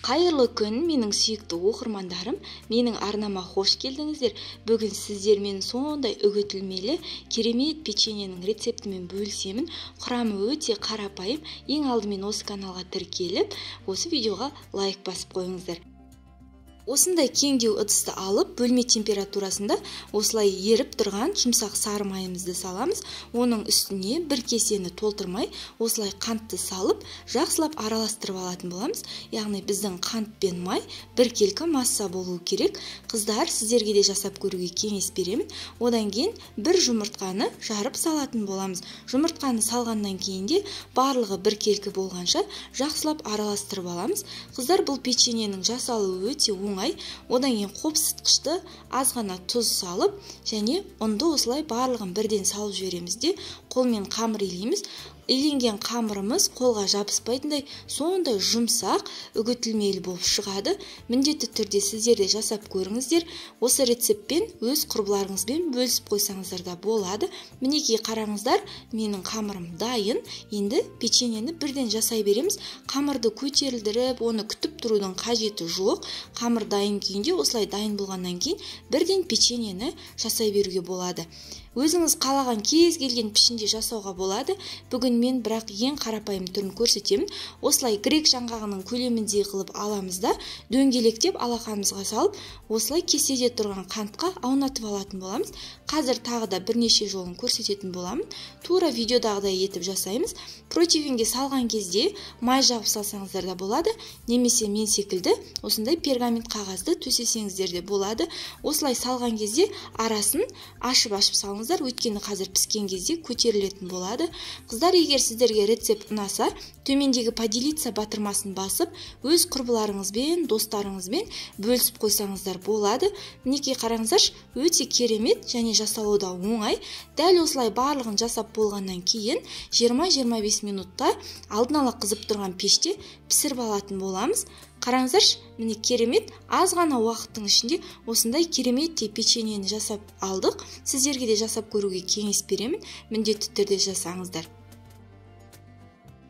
Қайырлы күн, менің сүйікті оқырмандарым, менің арнама хош келдіңіздер. Бүгін сіздермен сондай үгітілмелі керемет печеньенің рецептімен бөлісемін. Құрамы өте қарапайым. Ең алдымен осы каналға тіркеліп, осы видеоға лайк басып қойыңыздар. Осындай кеңдеу ыдысты алып, бөлме температурасында осылай еріп тұрған жұмсақ сары майымызды саламыз. Оның үстіне бір кесені толтырмай, осылай қантты салып, жақсылап араластырып алатын боламыз. Яғни біздің қант пен май біркелкі масса болуы керек. Қыздар, сіздерге де жасап көруге кеңес беремін. Одан кейін бір жұмыртқаны жарып салатын боламыз. Жұмыртқаны салғаннан кейін де барлығы біркелкі болғанша жақсылап араластырып аламыз. Қыздар, бұл печеньенің жасалуы өте оңай. Одан кейін қопсытқышты аз ғана тұз салып, және ұнды осылай барлығын бірден салып жібереміз де қолмен қамыр илейміз. Иленген қамырымыз қолға жабыспайтындай сондай жұмсақ, үгітілмелі болып шығады. Міндетті түрде сіздер де жасап көріңіздер. Осы рецептпен өз құрбыларыңызбен бөлісіп қойсаңыздар да болады. Мінекей қараңыздар, менің қамырым дайын. Енді печеньені бірден жасай береміз. Қамырды көтерілдіріп, оны күтіп тұрудың қажеті жоқ. Қамыр дайын күйінде, осылай дайын болғаннан кейін бірден печеньені жасай беруге болады. Өзіңіз қалаған кез келген пішінде жасауға болады. Бүгін мен бірақ ең қарапайым түрін көрсетемін. Осылай грек жаңғағының көлеміндей қылып аламыз да, дөңгелектеп алақанымызға салып, осылай кеседе тұрған қантқа аунатып алатын боламыз. Қазір тағы да бірнеше жолын көрсететін боламын. Тура видеодағыдай етіп жасаймыз. Противенге салған кезде май жағып салсаңыздар да болады, немесе мен секілді осындай пергамент қағазды төсесеңіздер де болады. Осылай салған кезде арасын ашып-ашып салыңыздар, өйткені қазір піскен кезде көтерілетін болады. Қыздар, егер сіздерге рецепт ұнаса, төмендегі поделиться батырмасын басып, өз құрбыларыңызбен, достарыңызбен бөлісіп қойсаңыздар болады. Мінекей қараңыздар, өте керемет және жасалуда оңай. Дәл осылай барлығын жасап болғаннан кейін 20-25 минутта алдын ала қызып тұрған пеште пісіріп алатын боламыз. Қараңыздар, міне керемет, аз ғана уақыттың ішінде осындай керемет печеньені жасап алдық. Сіздерге де жасап көруге кеңес беремін. Міндетті түрде жасаңыздар.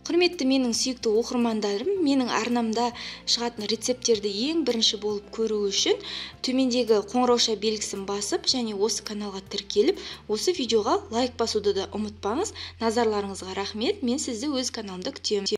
Құрметті менің сүйікті оқырмандарым, менің арнамда шығатын рецепттерді ең бірінші болып көру үшін төмендегі қоңырауша белгісін басып, және осы каналға тіркеліп, осы видеоға лайк басуды да ұмытпаңыз. Назарларыңызға рахмет. Мен сізді өз каналымда күтемін.